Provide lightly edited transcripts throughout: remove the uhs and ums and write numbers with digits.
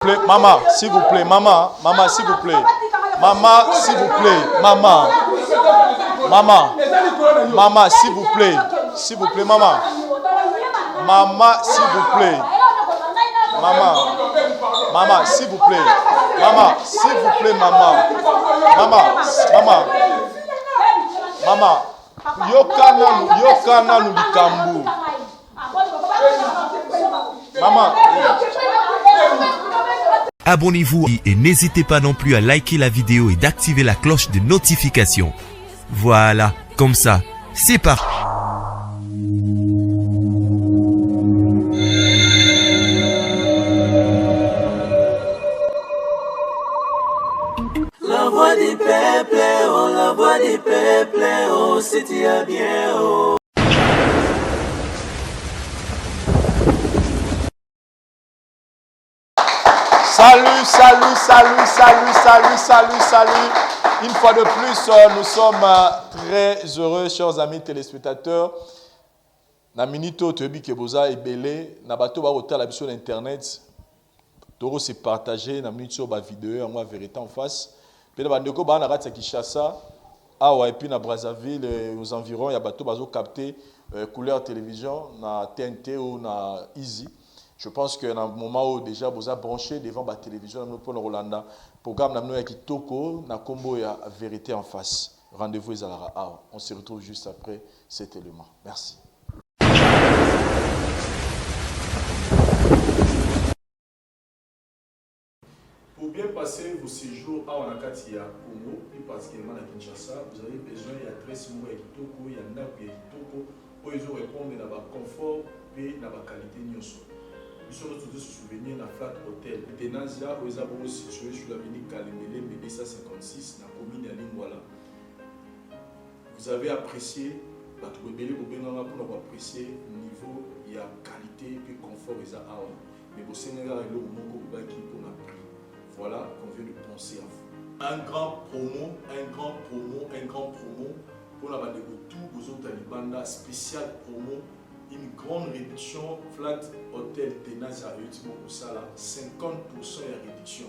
Maman, s'il vous plaît, maman, s'il vous plaît. Maman, s'il vous plaît, maman, s'il vous plaît, maman. Maman, s'il vous plaît. Maman, s'il vous plaît. Maman, s'il vous plaît, maman. Maman. Yokana nous likambu. Maman. Abonnez-vous et n'hésitez pas non plus à liker la vidéo et d'activer la cloche de notification. Voilà, comme ça, c'est parti. La voix du peuple, oh, la voix du peuple, oh, c'était bien, oh. Salut. Une fois de plus, nous sommes très heureux, chers amis téléspectateurs. Na minito toyebi ke boza ebele na bato ba kotala biso na internet. Toro se partager na minito ba vidéo en moi vérité en face. Pe na bandeko ba na kati Kinshasa, awa et puis na Brazzaville aux environs, il y a bato bazo capter couleur télévision na TNT ou na Easy. Je pense que dans le moment où déjà vous avez branché devant la télévision, pour le Rolanda, programme n'a Kitoko, na combo et vérité en face. Rendez-vous Zalara. On se retrouve juste après cet élément. Merci. Pour bien passer vos séjours à Wanakatia, Congo, plus particulièrement à Kinshasa, vous avez besoin d'adresse à Kitoko, il y a un app Kitoko, pour ils répondre à la confort et à la qualité de Nous sommes tous se souvenir de la Flat Hotel. Tenazia, où ils sont situés sur l'avenue Kalemele, Médessa 56, dans la commune de Lingwala. Vous avez apprécié, pour apprécier le niveau, il y a qualité et confort. Mais au Sénégal, il y a un moment pour la prix. Voilà qu'on vient de penser à vous. Un grand promo pour la bande de tout, vous autres Talibanda, spécial promo. Une grande réduction, Flat Hotel Tenazia et Utimo Kusala, 50% de réduction.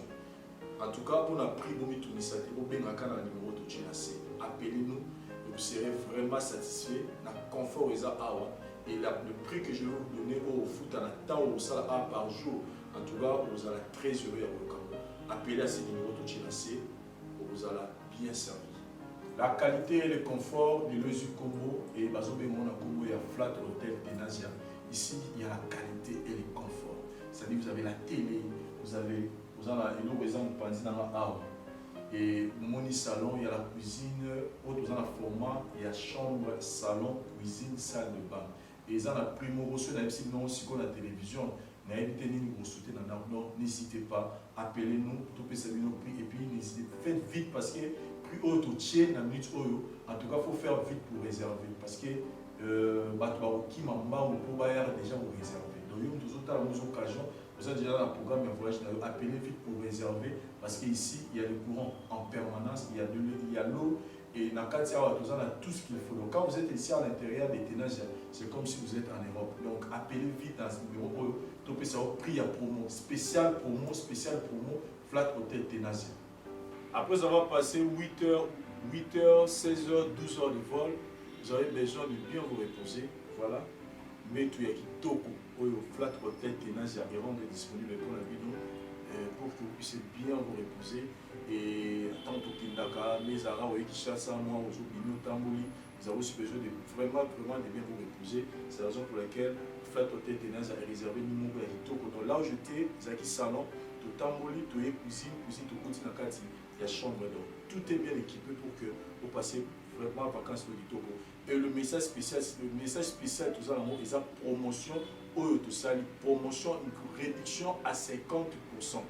En tout cas, pour la prix de Tunisia, vous pouvez nous numéro de GNAC. Appelez-nous et vous serez vraiment satisfait. Le confort est à Awa. Et le prix que je vais vous donner au foot à la temps au Sala par jour, en tout cas, vous allez très heureux à vous. Appelez à ce numéro de GNAC pour vous allez bien servir. La qualité et le confort de l'Ozu Congo et Bazobé Mona Congo et Flat Hotel Tenazia. Ici, il y a la qualité et le confort. C'est-à-dire vous avez la télé, vous avez un exemple et mon salon, il y a la cuisine, vous avez un format, il y a chambre, salon, cuisine, salle de bain. Et ils ont la primo reçu dans la télévision. N'hésitez pas, appelez-nous, et puis n'hésitez pas, faites vite parce que plus haut au tien dans minute oyo. En tout cas, il faut faire vite pour réserver parce que qui m'a pour déjà vous réserver. Donc, il y a des occasions, vous avez déjà un programme de voyage, appelez vite pour réserver parce qu'ici, il y a le courant en permanence, il y a l'eau et dans le on a tout ce qu'il faut. Donc, quand vous êtes ici à l'intérieur des Tenazia, c'est comme si vous êtes en Europe. Donc, appelez vite dans ce numéro, topez ça au prix à promo, spécial promo, Flat Hotel Tenazia. Après avoir passé 8h, 16h, 12h de vol, vous avez besoin de bien vous reposer. Voilà. Mais tout est Kitoko, au Flat Hotel Tenazia est rendu disponible pour la vidéo pour que vous puissiez bien vous reposer. Et tant que Kindaka, mes arabes, Kinshasa, moi, Ozobino, Tambouli, vous avez aussi besoin de vraiment de bien vous reposer. C'est la raison pour laquelle Flat Hotel Tenazia est réservé numéro à Kitoko. Donc là où j'étais, Zaki Salon, tout Tambouli, tout cuisine, tout côté Nakati. Il y a chambre d'eau. Tout est bien équipé pour que vous passiez vraiment en vacances au Kitoko. Et le message spécial, tout ça, il y a promotion, promotion, une réduction à 50%.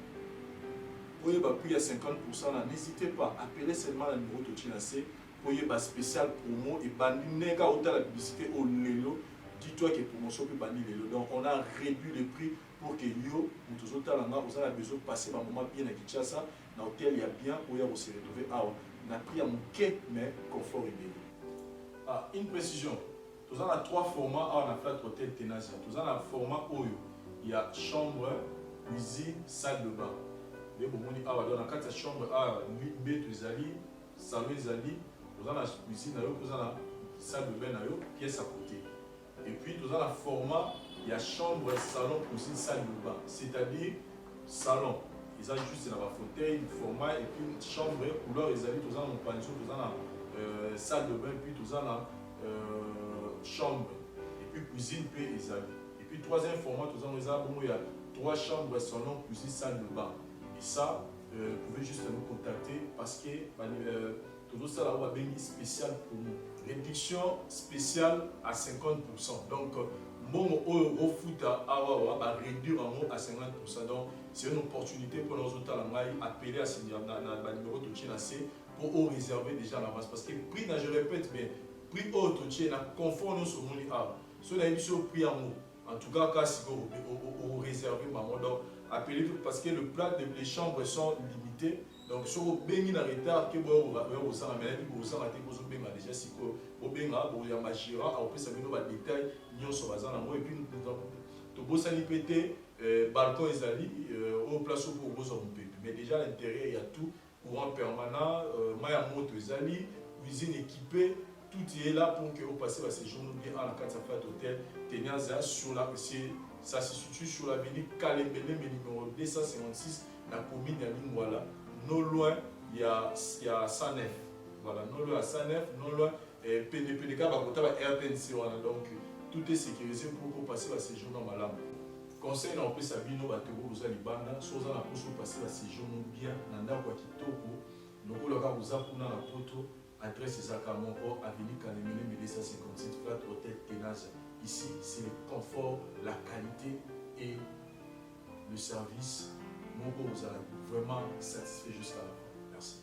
Pour y avoir plus à 50%, n'hésitez pas, appelez seulement le numéro de Tchinasé pour y avoir spécial promo et bandinega autant la publicité au Lelo. Dis-toi que promotion peut bannir Lelo. Donc on a réduit le prix pour que yo, vous avez besoin de passer un moment bien à Kinshasa. Dans lequel il y a bien où il y a se retrouver on a pris un quai mais confort et bien. Une précision, nous avons 3 formats à la Flat Hotel Tenazia. Nous avons un format où il y a chambre, cuisine, salle de bain. Les moments où dans la chambre, lit, salon, dans la cuisine, dans la salle de bain, pièce à côté. Et puis, dans le format, il y a chambre, salon, cuisine, salle de bain. C'est-à-dire, salon, ils ont juste dans la fauteuil, format, et puis chambre, couleur, ils ont dans le pension, dans la salle de bain, puis dans la chambre. Et puis, cuisine, puis ils ont. Et puis, troisième format, il y a 3 chambres, salon, cuisine, salle de bain. Et ça, vous pouvez juste nous contacter parce que tout ça là, on a spécial pour nous. Réduction spéciale à 50%. Donc, mon au foot à réduire en à 50%. Donc, c'est une opportunité pour nos autres appeler à ce numéro de Tchénassé pour réserver déjà à l'avance. Parce que prix, je répète bien, prix au Tchénassé, conforme sur mon art. Ce n'est pas prix en mot. En tout cas, quand vous réservez, donc appelez parce que les chambres sont limitées. Donc, si vous avez un retard, vous avez déjà si vous avez un magira, vous pouvez savoir des détails, et puis nous avons balcon et au place pour vous occuper. Mais déjà à l'intérieur, il y a tout, courant permanent, moto cuisine équipée. Tout est là pour que vous passiez à séjour bien à la carte hôtel Tenyaza sur la ça se situe sur l'avenue Kalembele, numéro 256, la commune de Lingwala. Non loin, il y a 109. Voilà, non loin à 109, non loin, PDK, RTNC. Donc, tout est sécurisé pour passer à séjour dans Malam. Conseil, on peut s'habiller, on va te vous aller banda, soit on a pour passer à séjour bien, nanda kwa kitoko, nous allons vous apprendre la photo. Adresse Zakamoko, avenue Kanemele, 257, flat hôtel Tenaz. Ici, c'est le confort, la qualité et le service. Mon vous allez vraiment satisfait jusqu'à la fin. Merci.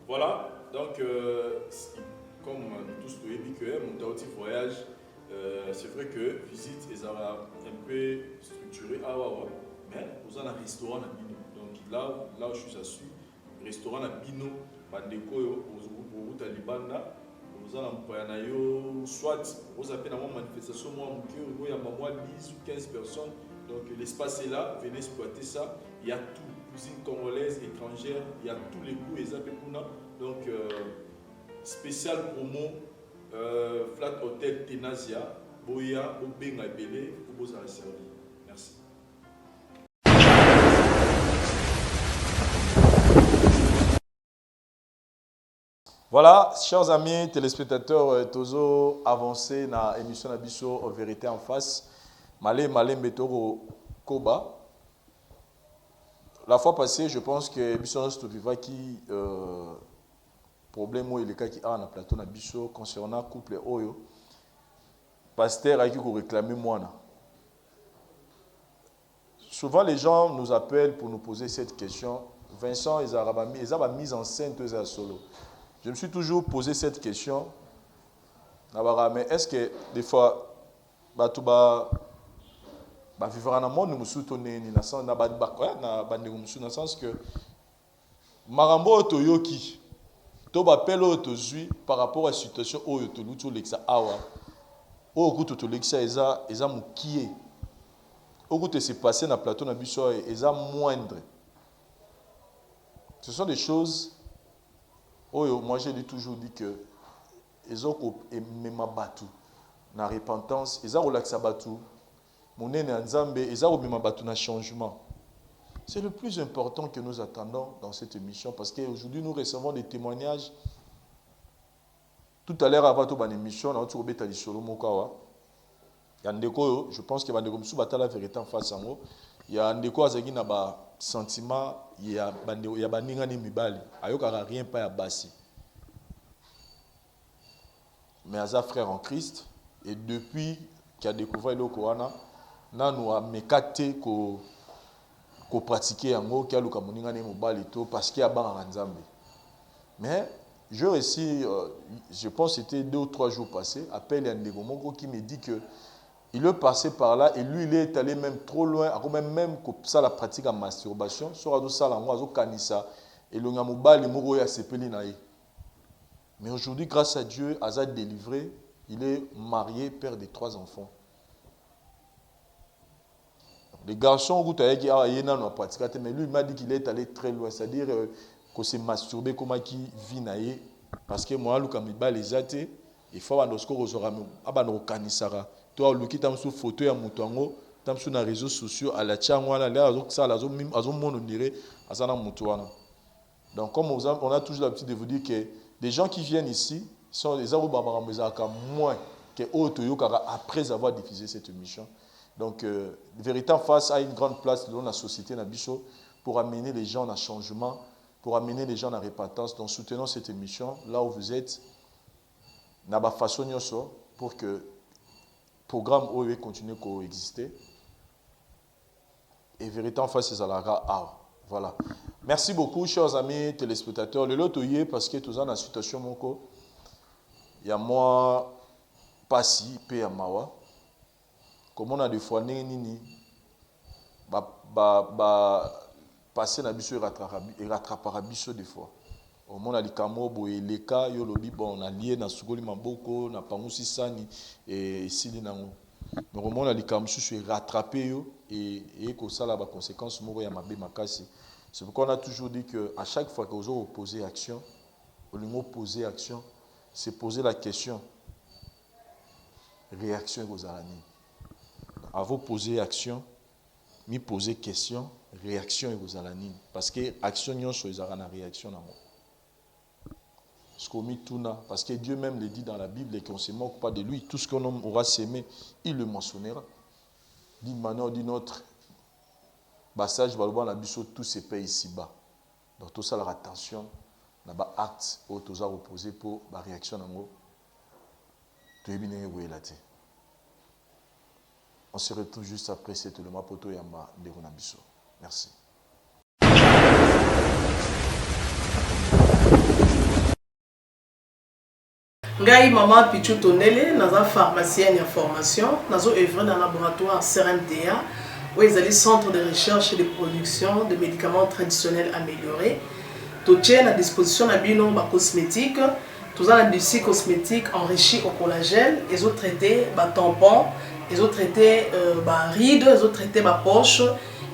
Voilà, donc, comme nous tous nous avons dit que mon petit voyage, c'est vrai que visite est un peu structurée à Wawa, mais vous avez un restaurant à Bino. Donc là où je suis assis, restaurant à Bino, Bandeko, au Libanda, vous avez soit vous avez une manifestation, il y a 10 ou 15 personnes, donc l'espace est là, venez exploiter ça. Il y a tout, cuisine congolaise, étrangère, il y a tous les goûts, donc spécial promo, flat hôtel Tenazia, Boya, Obenga Belé, pour vous servir. Merci. Voilà, chers amis téléspectateurs, Tozo avancé dans l'émission Nabiso Vérité en face. Malé Metoro Koba. La fois passée, je pense que Bisson Stoviva qui problème ou le cas qui a un plateau Nabiso concernant couple Oyo. Pasteur a qui réclamer moi. Souvent les gens nous appellent pour nous poser cette question. Vincent, ils ont mis en scène tous les solo. Je me suis toujours posé cette question. Mais est-ce que des fois, vivre dans le monde, nous soutenons dans le sens que Marambo Toyoki, to appelle Otozui par rapport à la situation où Otolutu Lexa Awa, où Okutu Lexa Eza Mukie, où s'est passé dans le plateau Nabiso Eza moindre. Ce sont des choses. Moi, j'ai toujours dit que ils ont même battu dans la repentance, ils ont relaxé battu, mon Nzambe, ils ont même battu dans le changement. C'est le plus important que nous attendons dans cette émission parce qu'aujourd'hui nous recevons des témoignages. Tout à l'heure avant toute émission, on a trouvé Tali Solo Mokawa. Il y a un déco, je pense qu'il y a un déco qui la vérité en face à moi. Il y a un déco qui a un sentiment, il y a un ningani mibali. Ayoka rien pas à bassi. Mais Aza frère en Christ et depuis qu'il a découvert le Corana, nous avons mécaté qu'on pratiquait en gros qu'il y a le kamuningani mibali parce qu'il y a ban Nzambe. Mais je réussis, je pense que c'était 2 ou 3 jours passés, appel à un dégomongo qui me dit que il est passé par là et lui il est allé même trop loin, même que ça la pratique en masturbation, sur ça la moi kanisa et le ngamubali moko ya sepeli naï. Mais aujourd'hui grâce à Dieu, Azad délivré, il est marié, père de 3 enfants. Les garçons, mais lui, il m'a dit qu'il est allé très loin. C'est-à-dire qu'on s'est masturbé comme qui vit naïe. Parce que moi, quand je me les athées, il faut que je me toi, le qui t'a mis photo à Moutongo, t'a mis sur les réseaux sociaux, à la Tchangwana, là, ça, à Zana Moutouana. Donc, comme on a toujours l'habitude de vous dire que les gens qui viennent ici sont les Aroubabaramezaka moins que Otoyokara après avoir diffusé cette émission. Donc, véritablement face à une grande place dans la société Nabiso pour amener les gens à changement, pour amener les gens à la repentance. Donc, soutenons cette émission là où vous êtes, Naba façon pour que le programme OE continue à exister. Et véritablement face à la voilà. Merci beaucoup, chers amis téléspectateurs. Le lot parce que tous dans la situation moko, il y a moi Passi pe Amawa. Comme on a des fois nini passer na biso et rattrapera biso des fois. Au monde a likamo boye leka yo lobi bon on lié na sugoli maboko na pangusi sani et sili nango. Donc au monde a likamo sur rattraper yo et ko sala ba conséquences moko ya mabe makasi. C'est pourquoi on a toujours dit que à chaque fois que vous opposez action, vous poser action, c'est poser la question réaction aux aranis. À vous poser action, me poser question, réaction aux aranis. Parce que action yon sur les aranis réaction à moi. Parce que Dieu même le dit dans la Bible et qu'on ne se moque pas de lui. Tout ce qu'on aura sémé, il le mentionnera. D'une manière ou d'une autre, passage va la biso tous ces pays ici-bas. Donc tout ça leur attention, n'a pas acte au tous opposé pour la réaction en gros. On se retrouve juste après cette le mapoto yamba de Ronabiso. Merci. Ngai maman Pichu Tonele, naza pharmacienne en formation, nazo œuvre dans le laboratoire CRMTA, où ils allaient centre de recherche et de production de médicaments traditionnels améliorés. Tout est à disposition de bino cosmétiques, tout ça des cosmétiques enrichis au collagène, ils ont traité tampons, ils ont traité rides, ils ont traité poche,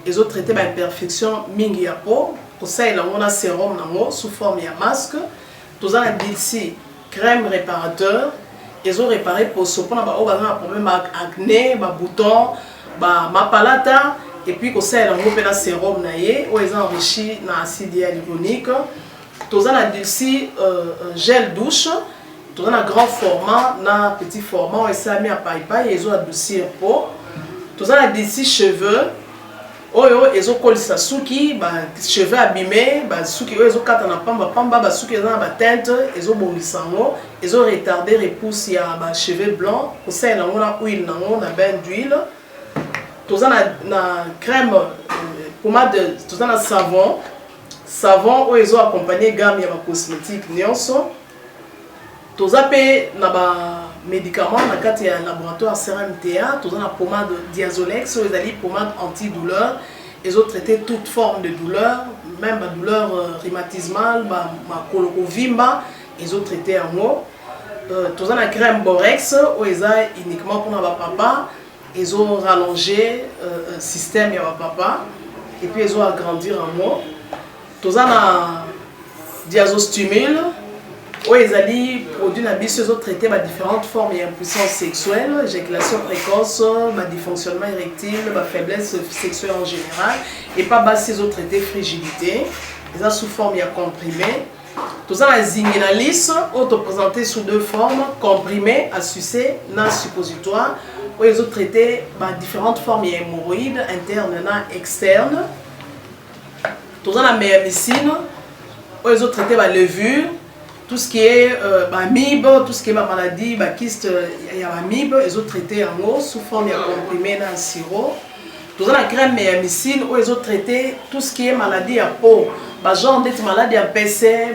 ils ont traité imperfection mingi ya peau. Pour ça il a sérum sous forme de masque, tout ça des crème réparateur, ils ont réparé pour ce qu'on a un problème avec acné, boutons, ma palata, et puis qu'on sait un sérum naïe, où ils ont enrichi dans l'acide hyaluronique. Tous un adulci gel douche, tous un grand format, un petit format, et ça mis à paille, ils ont adouci un pot. Tous un adulci cheveux, ils ont collé sa souki, cheveux abîmés, souki, ils ont quatre na pamba, souki dans la teinte, ils ont bomisango, ils ont retardé repousse ya cheveux blancs, pour ça ils ont la huile, na bain d'huile. Tous na crème pommade, tous na savon où ils ont accompagné gamme ya cosmétique nyonso. Tous na médicaments na kati ya laboratoire CRMTA, tous na pommade Diazolex, où ils allaient pommade antidouleur. Ils ont traité toute forme de douleur, même la douleur rhumatismale, ma colokovimba, ils ont traité en mot. Tous na crème Borex, où ils ont uniquement pour ma papa. Ils ont rallongé le système de papa et puis ils ont agrandi en moi. Tous en diazostimule, où ils ont produit ils ont traité différentes formes d'impuissance sexuelle, éjaculation précoce, dysfonctionnement érectile, faiblesse sexuelle en général, et pas ils ont traité frigidité, ils ont sous forme de comprimé. Tous en zinginalis, présenté sous deux formes, comprimé à sucer, non suppositoire. Où ils ont traité différentes formes d'hémorroïdes internes et externes. Tout ça, la méamycine, où ils ont traité la levure, tout ce qui est amibe, tout ce qui est maladie, kyste, il y a amibe, ils ont traité en eau sous forme de comprimé dans le sirop. Tout ça, la crème méamycine, où ils ont traité tout ce qui est maladie à peau, genre d'être maladie à PC,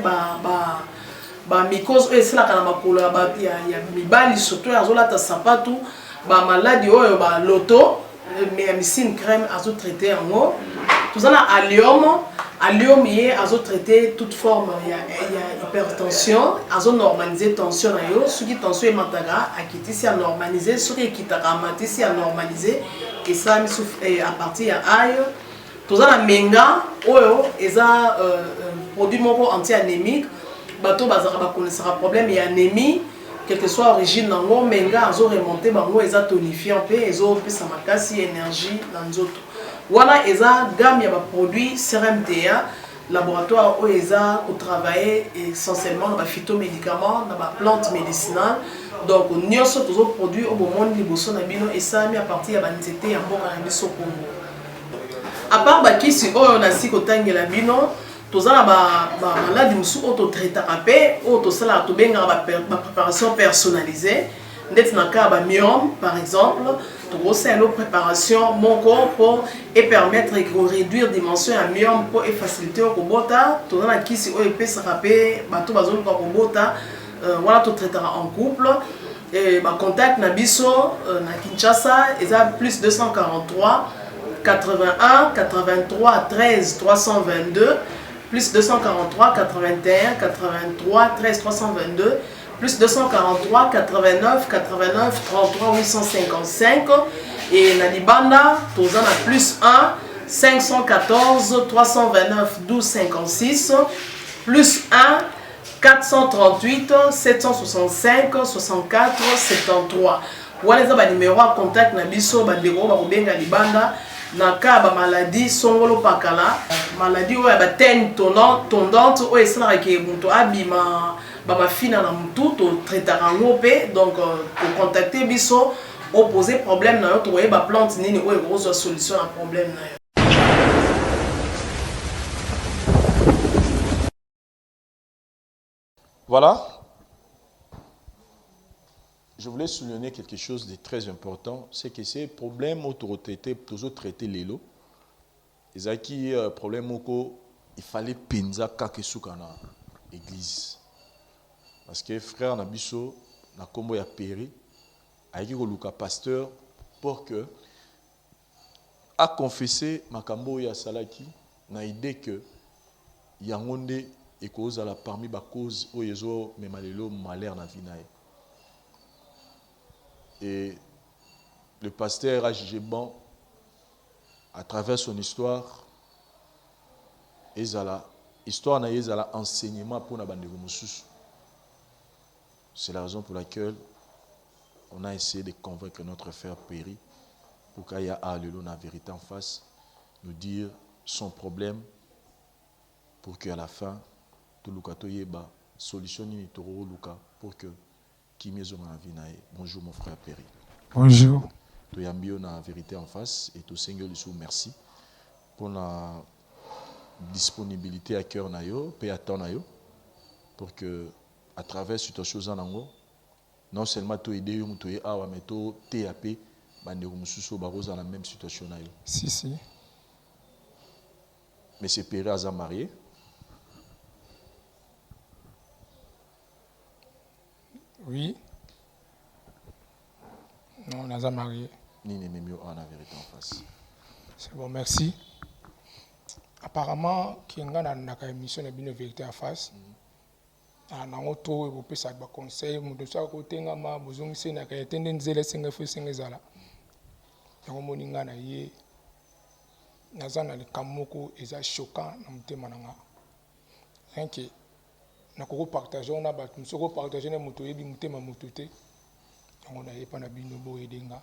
mycose, et c'est là qu'il y a mibali, surtout, il y a sapatou. Maladie loto méamycine crème azo traité en eau tout ça na allium À Lyon, il y a traité toute forme, il y a hypertension, il y a normalisé tension, ce qui tension est mataga, à quitter si à normaliser, ce qui est quitte si à normaliser, et ça à partir de aïe. Tout ça, la menga, ils ont produit anti-anémique, bateau bazara problème et anémie, quelle que soit l'origine, menga, ils ont remonté, ils ont tonifié un peu, ils ont fait sa énergie dans les autres. Voilà, ils ont gamme de produits CRMTA, laboratoire où ils ont travaillé essentiellement dans les phytomédicaments, dans les plantes médicinales. Donc, nous avons tous les produits au moment de et ça mis à partir de l'anxiété et bon cannabis au Congo. À part si on a si côté la bino, tous les maladies musu auto traités auto sala to benga ba préparation personnalisée. Net na ka ba myome par exemple. Tout ça, une préparation mon corps et permettre de réduire la dimension à myome pour faciliter le robota. Tout le qui si peut se rappeler, tout bazon ko robota. Voilà, tout traitera en couple. Et contact nabiso na Kinshasa, ils ont plus 243 81 83 13 322 plus 243 81 83 13 322 plus 243 89 89 33 855 et Nalibanda, tous en a plus 1 514 329 12 56 plus 1 438 765 64 73. Voilà les numéros à contact na biso bandeko ba kobenga libanda na ka ba maladie songolo pakala maladie oya ba tene tondante oya esala ke bunto abima ba mafina na mutu to traitera ngope donc pour contacter biso opposer problème na yo to ba plante nini oya ko solution à problème na yo. Voilà. Je voulais souligner quelque chose de très important, c'est que ces problèmes auto-traités, toujours traités les lots, ils ont qui problème il fallait penza kakesuka na église. Parce que frère Nabiso, na kombo ya péri, a été le pasteur pour que a confessé makambo ya salaki na idée que yangonde et cause à la parmi ba cause o yezo memalelo malheur na vie na. Et le pasteur a jugé bon, à travers son histoire, l'histoire n'a enseignement pour la bande de Moussous. C'est la raison pour laquelle on a essayé de convaincre notre frère Péri pour qu'il y ait la vérité en face, nous dire son problème pour qu'à la fin, tout le monde ait une solution pour que bonjour mon frère Péri. Bonjour. Tu as mis la vérité en face et tout Seigneur lui merci pour la disponibilité à cœur nayo, paix à temps nayo, pour que à travers cette chose en non seulement tu aider yo tu es awa mais tu TAP bande mususu baroza dans la même situation nayo. Si. Monsieur Péri a marié. Oui. Non, on a marié. Ni même mieux en la vérité en face. C'est bon, merci. Apparemment, qui a une émission de vérité en face. On a un conseil, on a un côté, on a un conseil, on a un conseil, on a un conseil, on a un conseil, choquant na ko partager on a ba nous ko partager na moto yebi mutema motote on a yepa na bino bo edenga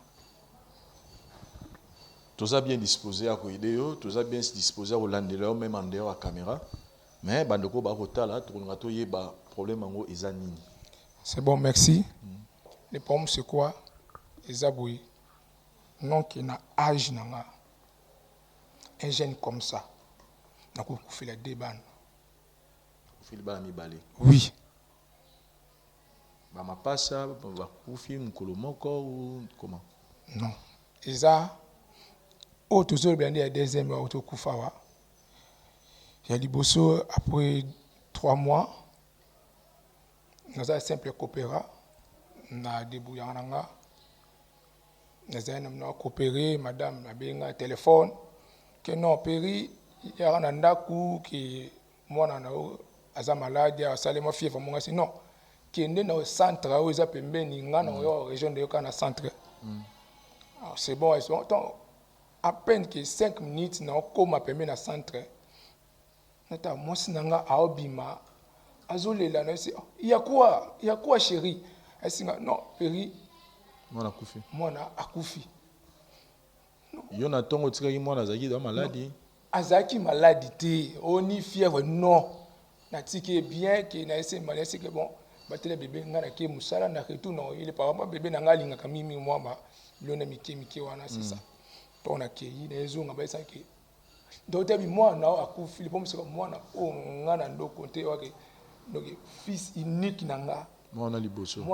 tous a bien disposé à ko ideo tous a bien disposé à landela même en dehors à caméra mais bandeko ba kotala to nga to yeba problème ngo ezanini. C'est bon, merci. Le problème c'est quoi? Ezaboui non qui na âge nanga un jeune comme ça na ko fait la débat. Oui. Bah ma passe bah kufi mukolo moko ou comment? Non. Eza o toujours bien dit deuxième auto kufawa. Il y a liboso après 3 mois. Nous avons simple coopéra na débouillanga. Nous avons coopéré madame a bien téléphone que non Péri yaka na ndaku ke mwana na o aza malade asalema fièvre monga si non kende na centre oyo eza pembeni nga na yo région de yoka na centre c'est bon donc à peine que 5 minutes na okoma pembeni na centre nata mwasi na nga aobima azolela na esi il y a quoi chérie esinga non péri mwana akufi yo na tongo tikaki mwana azaki da maladi azaki maladi te oni fièvre non natiki bien que na ese malasi que bon batele bébé nga na ke musala na retour non il est pas vraiment bébé na nga linga mimi moi ba lona mike wana c'est ça to na ke yi na ezonga ba esa ke donc tabi mwana akufi le pomse comme mwana o nga na ndoko te wake donc fils unique na nga mwana liboso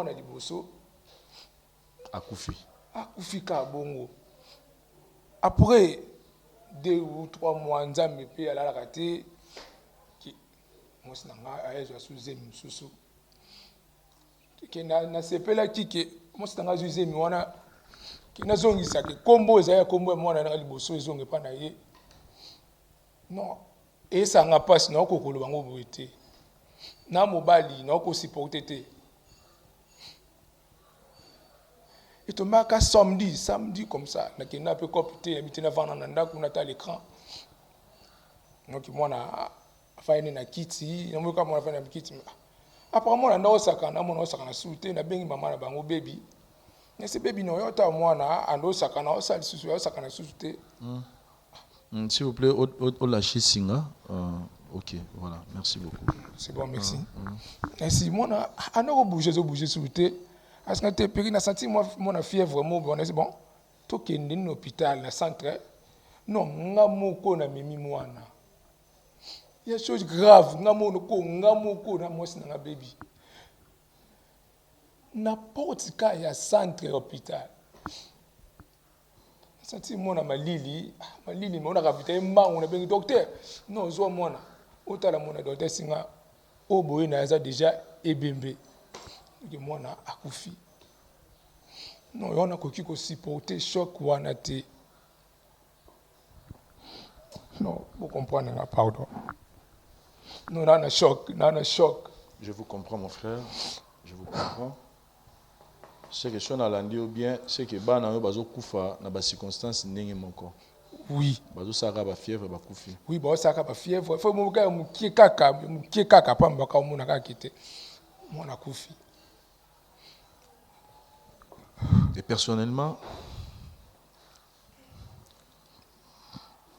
akufi ka bongo après 2 ou 3 mois nzambe pe alalaka te ki mwasi na nga aezwa suzemi mosusu ke nasepelaki ke mwasi na nga azwi zemi wana ke nazongisaki kombo ezali ya kombo ya mwana na liboso ezonga epa na ye non esanga mpasi naokokolo bango boye te na mobali naokosiporte te etomaka samedi comme ça nakenda mpe cope te yambi te navanda na ndako nata l'écran noki mwana afayene na kiti namoyoka mwana afayene na kiti apparemment na ndako osakana mwana osakana su te nabengi mama na bango bebi nese bebi na oyo ota mwana ando osakana osala lisusu osakana susu te s'il vous plaît au lâcher singa ok voilà merci beaucoup c'est bon merci merci mwana ando bouger su te parce que tu péri na senti moi mon fièvre mo bon c'est bon to kende na hôpital na centre non nga moko na mimi mwana ya chose grave nga moko na mwasi na baby n'importe cas ya centre hôpital senti mona malili mona ravita mbangu na bengi docteur non zo mona otala mona docteur singa oboye na za déjà ebembe que mwana akufi non on a koki ko supporter choc wana te non vous comprenez là pardon non on a choc je vous comprends mon frère je vous comprends c'est que son alandi ou bien c'est que bana yo bazo kufa na ba circonstances ndenge moko oui bazo saka ba fièvre ba kufi oui bazo saka ba fièvre faut mo ka mukie kaka pamba ka mona ka kite mwana kufi. Et personnellement,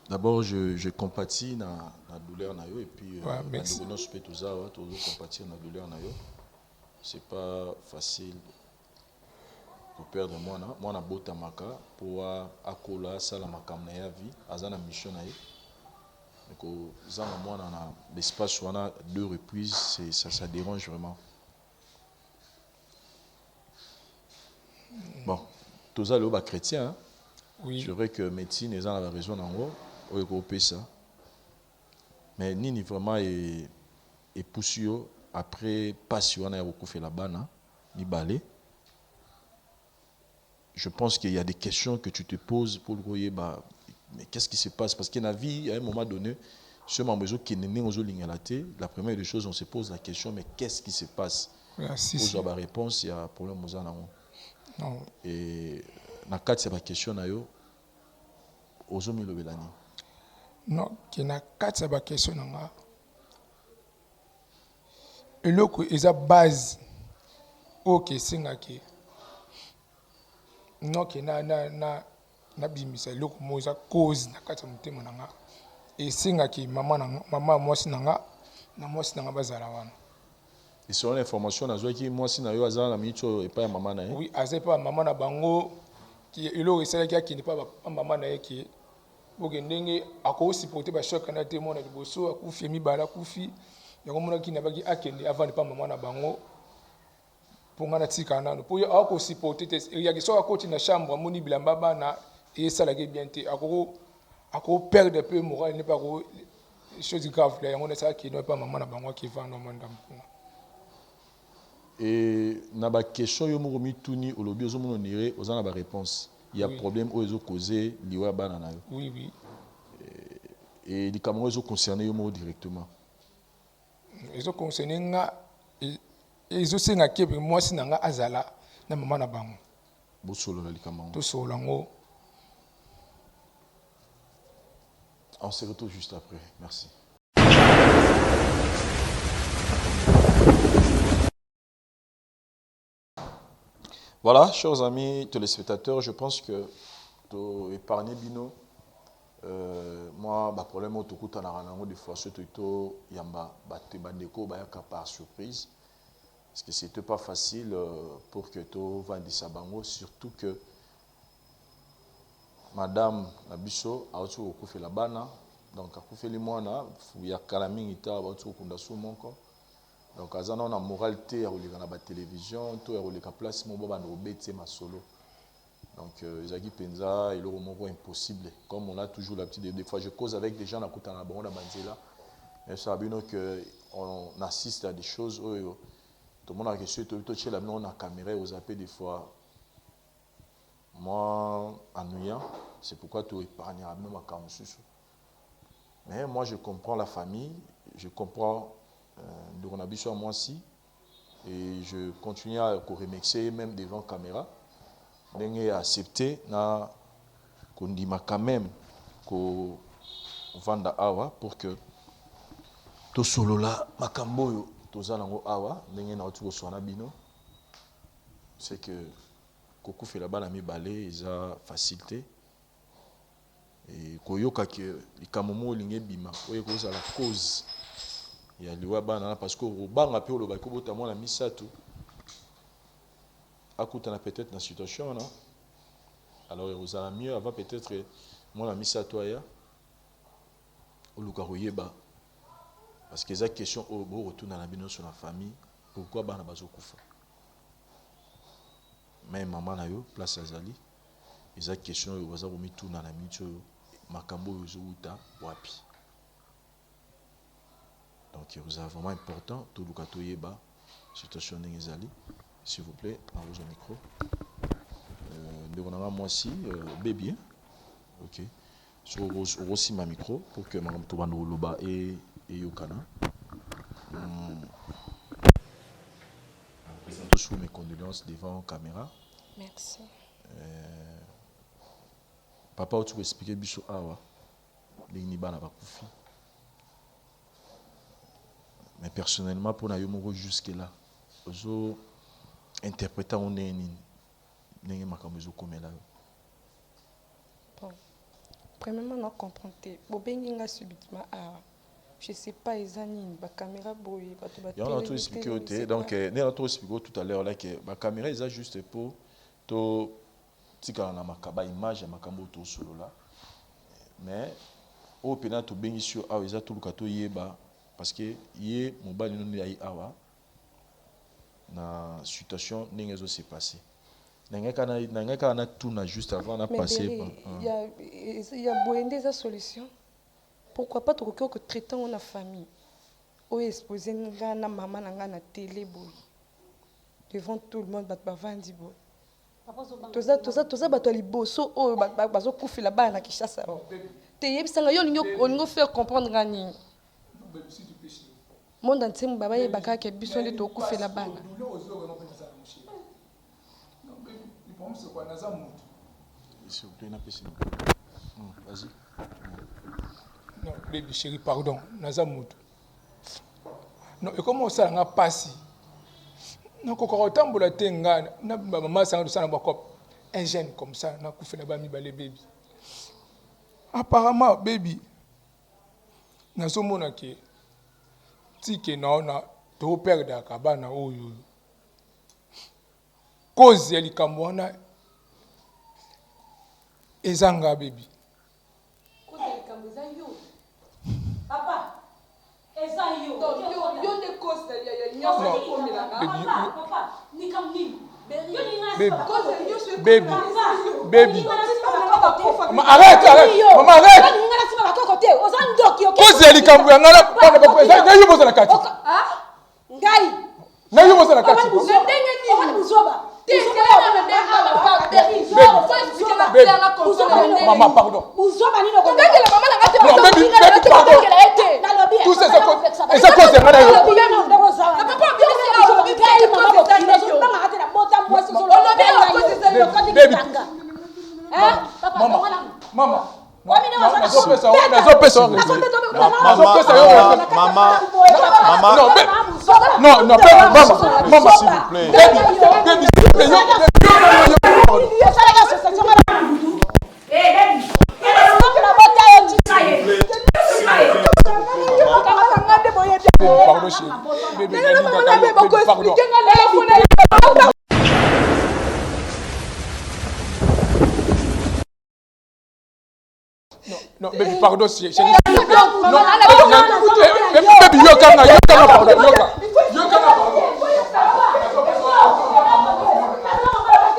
d'abord je compatis na douleur na yo et puis nous peut tout ça compatir na douleur na yo. C'est pas facile pour perdre moi na bota maka pour akola sala makamna ya vie azana mission na ye. Donc zanga moi na l'espace wana 2 reprises ça dérange vraiment. Bon, tous les chrétiens, hein? Oui. C'est vrai que médecine est dans la raison en haut, on peut ça. Mais ni vraiment est poussé après passion on a beaucoup fait là-bas, ni balé. Je pense qu'il y a des questions que tu te poses pour le voyer bah mais qu'est-ce qui se passe parce que la vie à un moment donné, ce membre qui n'est aux lignes la première des choses on se pose la question mais qu'est-ce qui se passe? Pour avoir la réponse il y a un problème aux en non. Et na kati ya question na yo ozomi lobelani non ki na kati ya question nga eloko eza base oke singaki non ki na bimisa eloko mo eza cause na kati ya motema na nga esingaki mama mwasi na nga na mwasi na nga bazala wana. Et sur l'information, moi si nayo azala na minute et pas maman na. Oui, azé pas maman na bango qui elo resala qui n'est pas maman na qui bokendenge ako supporter ba choc na te mona liboso akufi mibala kufi yango mona ki na baki akende avant de pas maman na bango pour ngana tika na pour ako supporter te il y a que soit côté na chambre moni bilamba bana et ça la bien te ako perdre peu moral n'est pas chose grave là yango na ça qui n'est pas maman na bango qui va no manda mkuna. Et na ba question yo mo mi tuni olobi ozo mo nire ozana ba réponse il y a problème o ezo causer liwa bana na yo oui Et les Camerounais sont concernés directement. Ils sont concernés, ils sont concernés, moi, si nanga azala, na maman na bango. Tout solo. On se retrouve juste après. Merci. Voilà, chers amis téléspectateurs, je pense que tu épargné Bino. Moi, le problème est que des fois, surtout, il y a des par surprise. Parce que ce n'était pas facile pour que tu vendes ça bango, surtout que Madame Nabiso a aussi fait la bana. Donc, a fait les mois, il y a Kalaming qui a fait mon corps. Donc, on a une moralité à la télévision, tout est la place, mon boba ma solo. Donc, Zaki Penza, il est au impossible. Comme on a toujours la petite, des fois, je cause avec des gens à côté de la Banzela. Mais ça veut dire qu'on assiste à des choses. Tout le monde a reçu, tout le monde a caméra, aux appels des fois. Moi, ennuyant, c'est pourquoi tu épargnes même à Kamususu. Mais moi, je comprends la famille, je comprends de Ronabiso à moi aussi. Et je continue à remercier même devant la caméra. Je accepté qu'on dit quand même qu'on vende awa pour que tout solo là, makambo tozalango awa, n'engé na otu oswana bino. C'est que Koko fait là-bas la mi balé, ils a facilité. Et koyoka que les kamomo lingé bima, oye cause à la cause. Il y a liwa bana parce que au banga pe lo bako botamwa la misato. Akutana peut-être dans situation non. Alors vous allez mieux avant peut-être moi la misato aya. Au lukaroyeba. Parce que c'est question au beau retour dans la bino sur la famille, pourquoi bana bazo kufa. Mais maman na yo place azali. Ils question au baza remis tout dans la minute makambo yo uta wapi. Donc c'est vraiment important tout lukato yeba situation n'ezali. S'il vous plaît, à vos micro. Devant moi aussi baby. OK. Sur aussi ma micro pour que madame Tobano Loba et Yokana. Je présente tous mes condoléances devant la caméra. Merci. Papa, tu peux expliquer biso awa les nibana bakufi. Mais personnellement pour na yo jusque là, ozo interpréter on est n'engé makambo zo komela. Bon. Premièrement, on comprend que Bobenga subitement je ne sais pas, les années, la caméra boye, il y a tout expliqué donc on a tout expliqué tout à l'heure là que la caméra est juste pour to tika na makaba image ya makambo to solo là. Mais au pena to bengi sur a eza tout le kato yeba parce que yé mobali no ya awa na situation n'engezo s'est passé. Nanga na tout na juste avant na passé. Il y a boyende des solutions. Pourquoi pas tout que traitant on a famille. Ou exposer na maman na télé boy. Devant tout le monde bat vandi boy. Toza bato liboso o bazo kufi la bana Kinshasa. Te yebisanga yo lingo faire comprendre ngani. Monde entier mbaba yebaka ke biso ndi to kufi la bana. S'il vous plaît, vas-y. Non, baby chérie, pardon, Nazamout. Non, et comment ça n'a pas si? Non, quand on tombe la tenga, na maman sang de ça na un jeune comme ça, na koufé na ba mi balé baby. Apparemment, baby, nazomona ke tike na to perdre kabana oyo. Cause ya likambo na ezanga baby. Papa, eza yo. Yo ne cause de yo papa, ni kam ni. Baby. Arrête. Maman, arrête. Cause ya likambo ya ngala bana ba eza na yo boza na kati. Ngai. Na yo boza na kati. Maman, pardon. Tout ça, et ça cause maman. Non, baby, pardon, c'est baby,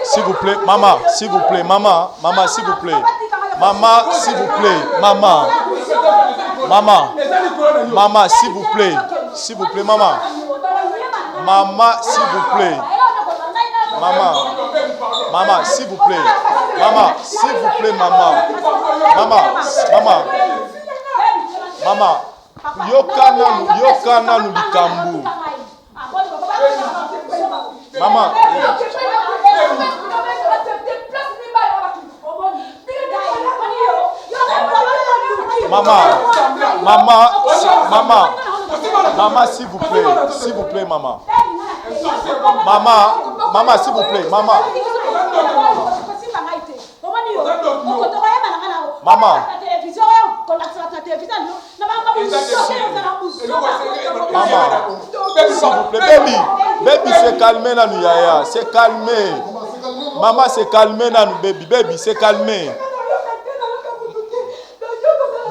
s'il vous plaît, maman, s'il vous plaît, maman, s'il vous plaît, maman, s'il vous plaît, maman, s'il vous plaît, maman, s'il vous plaît, maman, s'il vous plaît, maman, yokana nous likambu, maman. Maman, s'il vous plaît, maman. Maman, s'il vous plaît, maman. Maman, s'il vous plaît, baby, c'est calmé là, nous yaya, c'est calmé. Maman, c'est calmé là, nous baby, c'est calmé.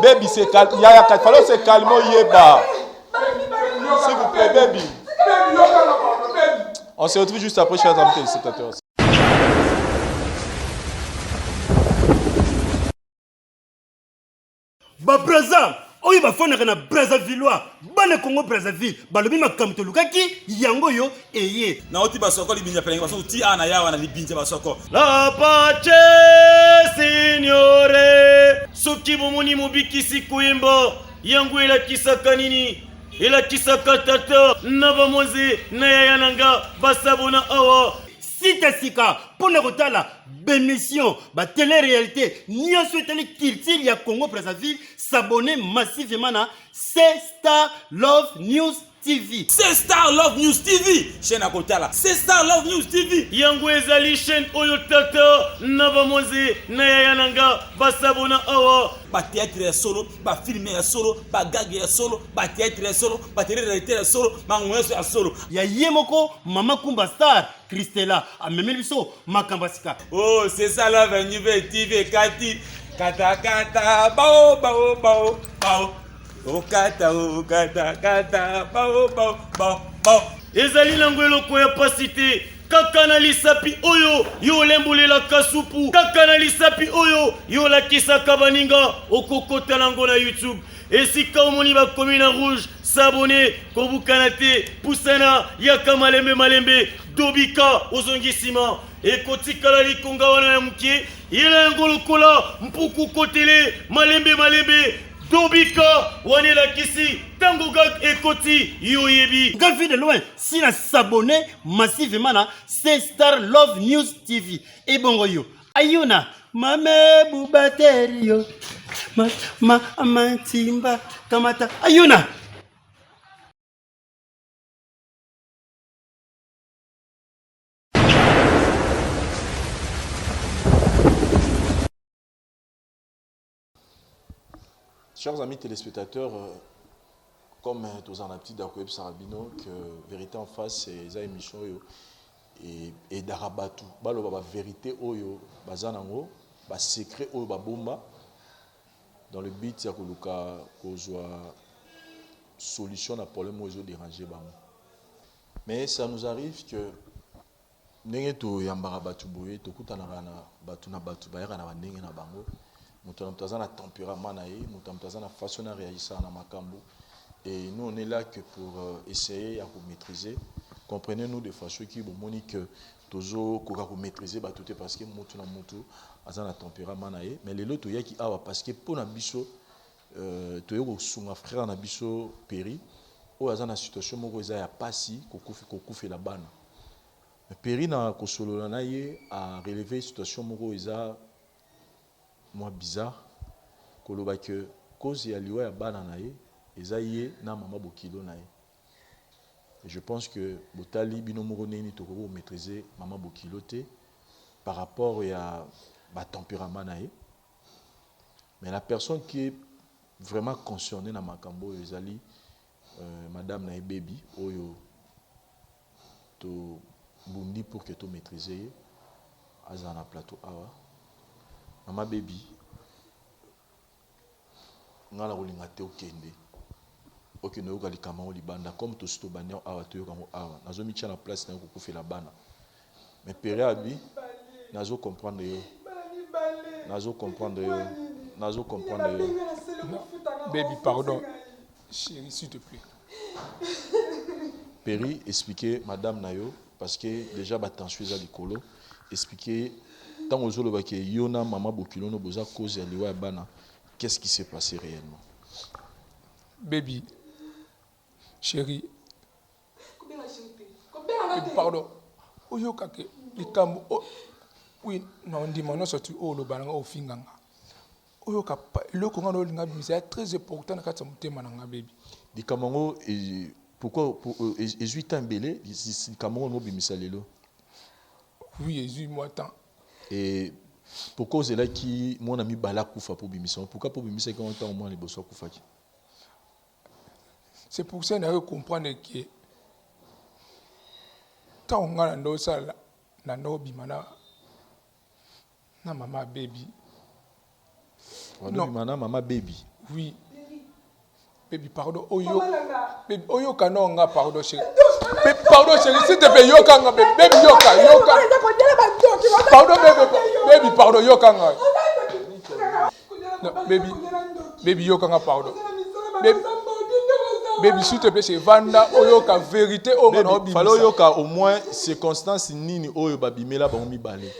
Baby, c'est calme. Yaya, il faut se calmer, yeba. S'il vous plaît, baby. On se retrouve juste après, chers amis téléspectateurs. Babraza, oyo bafonaka na Brazzavillois, bana Congo Brazzaville, balobi makamto lukaki yango yo eye. Na oti basoko libinja pelenga basoko ti ana yawa na libinja basoko. La pace signore, soki bomoni mobikisi kuimba, yango ela kisaka nini? Ela kisaka tata, na bamoze na yayananga basabona awa. Sika pona kotala bémission ba télé-réalité nyonso etali culture ya Congo Brazzaville s'abonner massivement na C-Star Love News TV. C-Star Love News TV. Chaîne à kotala. C-Star Love News TV. Yango ezali chaîne oyo tata na bamoze na yayananga basabona awa. Ba théâtre ya solo, ba film ya solo, ba gag ya solo, ba théâtre ya solo, ba télé-réalité ya solo, ba ngweso ya solo. Ya yemoko Mama Kumba Star Christella amemeli biso makambasika. Oh, c'est ça Love News TV kati kata kata bao bao bao bao. Okata bao bao bao bao. Ezali langwelo ko ya pasité kaka na lisapi oyo yo lembulela kasupu kaka na lisapi oyo yo lakisaka baninga okokota nango na YouTube esika omoni bakomi na rouge s'abonner kobukana te pusana yaka malembe dobika ozongisima ekotikala likonga wana ya mukie ila yango lokola mpuku kotele malembe Dobika, Wanela Kissi, Tangogak Ekoti, Yoyebi. Gavi de loin, si la s'abonner massivement à C-Star Love News TV. Et bon, yo, Ayuna, Mame Boubaterio, ma Timba, Kamata, Ayuna. Chers amis téléspectateurs, comme tous en petit d'Akweb Sarabino, que vérité en face, c'est Zaï Michoyo et Darabatu. Balo ba vérité oyo, bazanango, ba secret oyo ba bomba, dans le but ya koluka kozwa solution à problème oyo déranger bango. Mais ça nous arrive que ndenge to yambara batu boye to kutanaka na batu bayaka na bandenge na bango. Nous avons un tempérament, nous avons une façon de réagir dans Makambo. Et nous, on est là que pour essayer de maîtriser. Comprenez-nous de façon qui que tozo koka ko maîtriser ba tout parce que mutu na mutu azana tempérament na ye mais lelo to yaki awa parce que pour na biso to yoko sunga frère na biso Péri o azana situation moko eza ya pasi kokufi la bana mais Péri na kosolola na ye a relever situation moko eza moi bizarre koloba que cause ya liwa ya bana na ye eza ye na mama bokilo na ye. Et je pense que botali bino moko neni to ko maîtriser mama bokilo te par rapport à ba tempérament na ye. Mais la personne qui est vraiment concernée na makambo ezali madame na baby oyo to bundi pour que to maîtriser azana plateau awa mama baby ngala kolinga te okende okende okali kama olibanda comme to sto banya awa to yokango awa nazo mitia na place na ko kufela bana mais période nazo comprendre yo Baby pardon chérie s'il te plaît. Péri expliquer madame Nayo parce que déjà ba tension za likolo expliquer tant aux autres que yona maman bokilo no boza cause ya liwa bana qu'est-ce qui s'est passé réellement. Baby chérie pardon oyoka ke likambo oui non ndima no sorti o lo bananga o finganga oyoka loko ngano linga bimisa très important na kati ya mutema na nga baby likambo pourquoi Jésus tambelé likambo no bimisa lelo. Oui Jésus moi tant et pourquoi c'est là qui mon ami bala kufa pour bimisa pourquoi pour bimisa quand temps au moins les bosso kufa ki. C'est pour ça que je comprends que quand on a un sala na no bimana na maman baby. Non maman baby. Oui. Baby pardon oyo. Baby oyo kanonga pardon chérie. Pardon chérie s'il te plaît yoka nga baby yoka. Pardon baby pardon yoka nga. Non baby yoka nga pardon. Baby s'il te plaît c'est vanda oyoka vérité o ngana obimisa. Falo yoka au moins circonstance nini oyo babimela ba mi balé.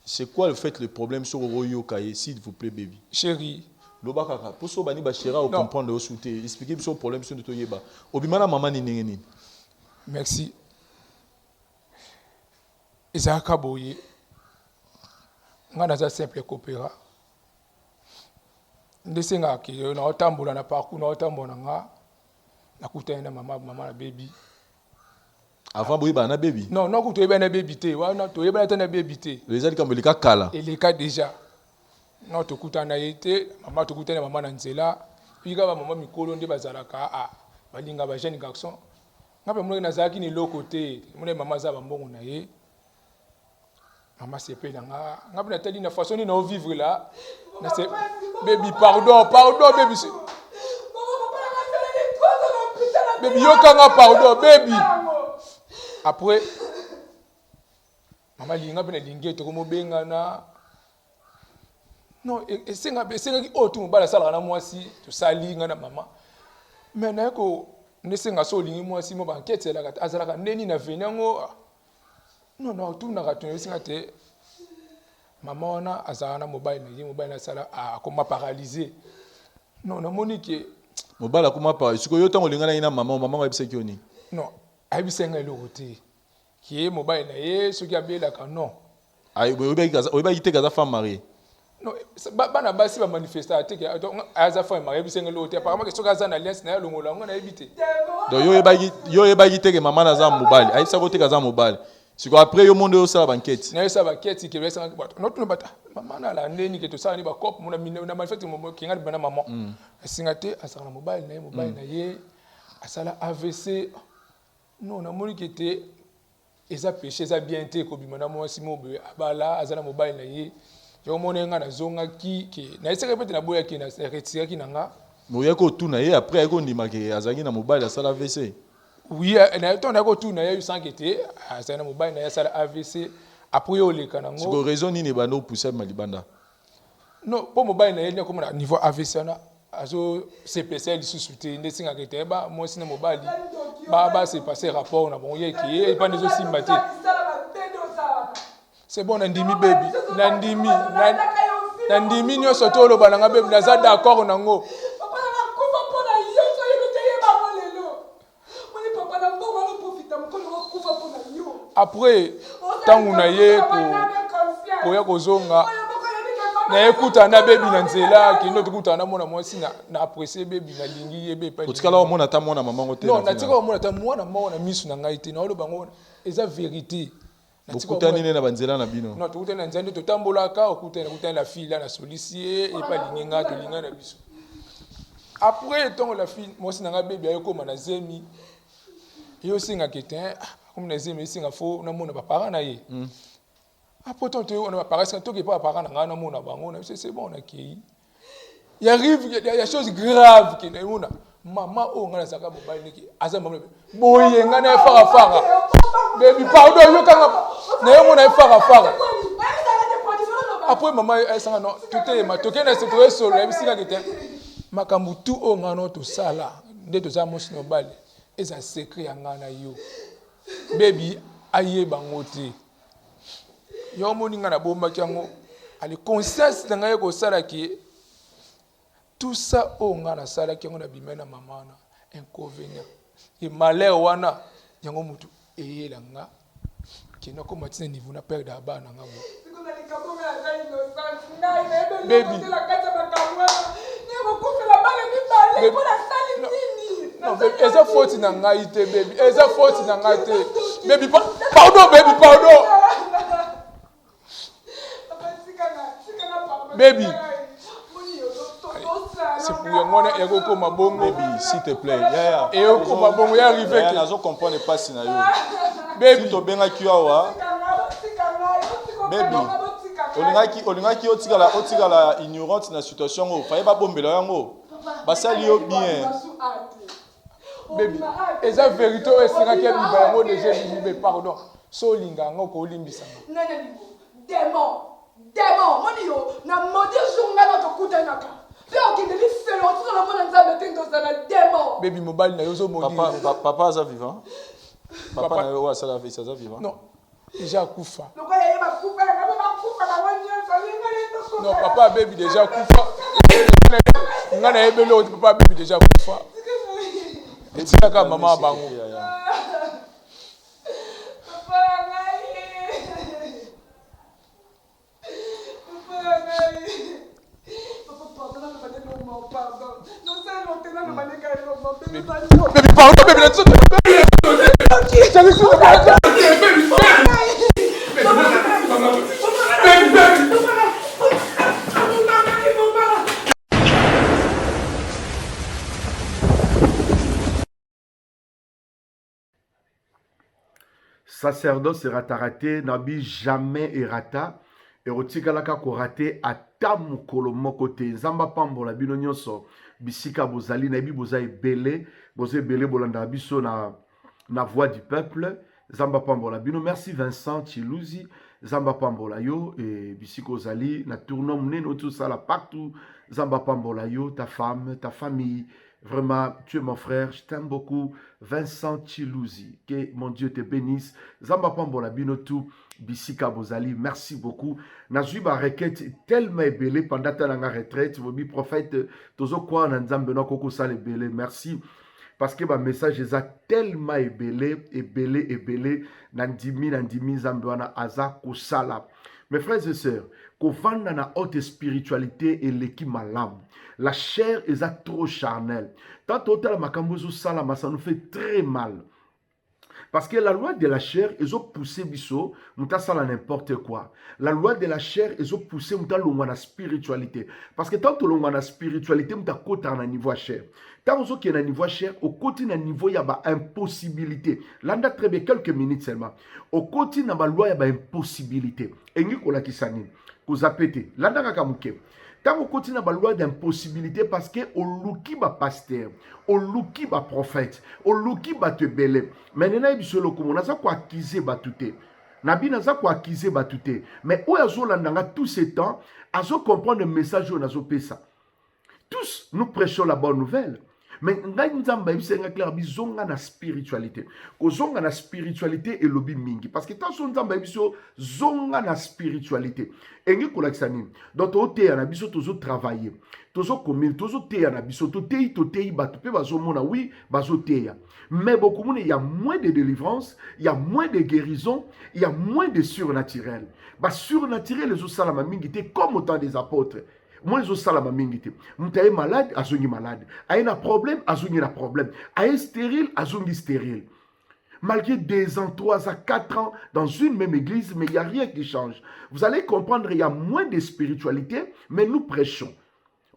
C'est quoi le fait le problème sur oyoka s'il vous plaît baby. Chérie lobaka pour so bani ba chéra au comprendre au souter expliquer le problème sur to yeba. Obimana maman ni nini. Merci. Ezaka boye. Ngana za simple coopéra. Ndesenga ki na otambola na parcours na otambola nga nakutana na mama na baby avant boye ba na baby non kutoyeba na baby te wana toyeba na baby te les ali kambo lika kala et les cas déjà non tokutana yete mama tokutana mama na nzela pika ba mama mikolo nde bazalaka balinga ba jeune garçon ngape mwana nazaki ni loko te mwana mama za ba mbongo na ye mama sepe na ngape na tali na façon ni na vivre là na c'est baby pardon baby baby yokanga pardon baby après mama linga pena lingi to ko benga na non esenga ki otu mobala sala na mwasi to salinga na mama mais na ko nesenga so lingi mwasi mo ba enquête la kata azala ka neni na venango non tout na kato esenga te mama wana azala na mobile na sala akoma paralysé non na monique mobala kuma pa siko yo tango lingana ina mama wa ebise kioni non ayibisenga eloko te ki mobile na ye soki abela ka non ay oyeba yiteka za femme mariée non bana basi ba manifester te aza femme mariée bisenga eloko te apparemment que soki aza na alliance na longola ngona ebite donc yo yeba yiteka mama na za mobile ayisa ko teka za mobile siko après yo monde yo sala banquette na yo sala banquette ke besa ngaki not no bata mama na la ndeni ke to sala ni ba cop mona na manifester mo kinga bana mama asinga te asala na mobile na ye asala AVC non na moni ke te eza péché eza bien te ko bimana mo simo be abala azala mobile na ye yo mona nga na zonga ki ke na eseka pete na boya ki na retira ki nanga moya ko tu na ye après ko ndima ke azaki na mobile asala AVC. Oui, na to na ko tu na ye sans que te azala mobile na ye asala AVC après yo le kanango c'est ko raison ni ne ba no pousser malibanda non pour mobile na ye ni comme na niveau AVC na azo CPCL sous te ndesinga ke te ba mo sina mobile ba se passer rapport na bon ye ki e pa nezo simbate c'est bon nandimi baby nandimi nandimi nyonso to oloba nanga baby naza d'accord nango papa na kufa pona yo so yebite yeba molelo moni papa na mbongo no profita mkono wa kufa pona yo après tangu na ye ko ya kozonga na ekuta na baby na nzela kendo tukuta na mona mwasi na apprécier baby na lingi yebe pa otikala omona ta mwana maman ngote non natika omona ta mwana maman na misu na ngai te na oloba ngo eza vérité bokutani ne na banzela na bino non tukutana nzande totambolaka okutana la fille là na solicier et pas linga to linga na biso après tant la fille mwasi na ngai baby ayokoma na zemi yo singa ketin comme na zemi singa fo na mona ba parents na ye après tant on a parents quand to pas parents na mona bango na c'est bon na ki il arrive il y a chose grave qui na mona maman o ngana saka mobile niki aza maman boye ngana fara baby pardon yo kanga na yo mona fara après maman elle sanga non tout est ma toke na se trouver solo ya bisika ketin makambu tu o ngana to sala nde to za mosi no bale eza secret ya ngana yo baby aye bangote yo moninga na bomba kyango ali conscience nga yeko sala ki tout ça o nga na sala kyango na bimena mamana inconvénient et malheur wana yango mutu eyela nga kina ko matina niveau na perdre abana nga mo baby non baby eza faute na ngai te baby eza faute na ngai te baby pardon baby pardon baby c'est pour yangona eko mabongo baby s'il te plaît ya eko mabongo ya arrivé que nazo comprendre pas si na yo baby to benga kiwa baby olingaki otikala ignorante na situation o faye ba bombela yango basali yo bien baby eza vérité o esinga ke biba yango déjà bibe pardon so linga ngo ko limbisa démon moni yo na maudit jour ngana to kutanaka Père qui me dit fais l'autre la mona nzambe tinto sana démon baby mobile na yo zo modi papa aza vivant papa na yo asala vie aza vivant non déjà kufa lokola ye ba kufa na ba kufa na wanya so non papa baby déjà kufa ngana ebele o papa baby déjà kufa etika mama bango baby pardon baby let's sacerdoce erata raté nabi jamais erata erotikalaka korate ata mokolo moko te nzamba pambola bino nyonso bisika bozali na yebi boza ebele bolanda biso na voix du peuple nzamba pambola bino merci Vincent Chiluzi nzamba pambola yo et bisika ozali na tournoi munene tout ça là partout nzamba pambola yo ta femme ta famille. Vraiment, tu es mon frère, je t'aime beaucoup. Vincent Chiluzi, que mon Dieu te bénisse. Zamba Pambola Binotou, Bisika Bozali, merci beaucoup. Najuba requête tellement belé pendant ta retraite. Vous bi prophète, tozo quoi nanzambe no koko sale belé. Merci. Parce que ma message est tellement belé. Nandimi zambewana aza kusala. Mes frères et sœurs, kovanda na haute spiritualité et l'équipe malam. La chair est trop charnelle. Tant total makambozo salama, ça nous fait très mal. Parce que la loi de la chair, ils ont poussé biso, mouta sala n'importe quoi. La loi de la chair, ils ont poussé mouta longwa spiritualité. Parce que tant que longwa spiritualité, mouta kota na niveau chair. Tant que na niveau chair, au côté na niveau ya ba impossibilité. Landa très bien quelques minutes seulement. Au côté na ba loi ya ba impossibilité. Engi kola kisani, kozapete. Landa kakamuke. Tant qu'on continue à loi d'impossibilité parce que on louki ba pasteur, on louki ba prophète, on louki ba te belé. Maintenant il se lokomo na za ko accuser ba touté. Nabi na za ko accuser ba touté. Mais où azo landanga tout ce temps, azo comprendre le message on azo pesa. Tous nous prêchons la bonne nouvelle. Mais ngai nzamba ibisenga clair bizonga na spiritualité. Ko zonga na spiritualité et lobi mingi parce que tant son nzamba ibiso zonga na spiritualité. Engi ko laksani. Donc to te na biso tozo travailler. Tozo commune, tozo te na biso to tei batu pe bazo mona oui, bazo te. Mais beaucoup monde il y a moins de délivrance, il y a moins de guérison, il y a moins de surnaturel. Ba surnaturel les salama mingi te comme au temps des apôtres. Moi, je suis malade, je malade, je suis malade. Il y a un problème, je suis un problème. Il y a stérile, je suis stérile. Malgré 2 ans, 3 ans, 4 ans, dans une même église, mais il n'y a rien qui change. Vous allez comprendre, il y a moins de spiritualité, mais nous prêchons.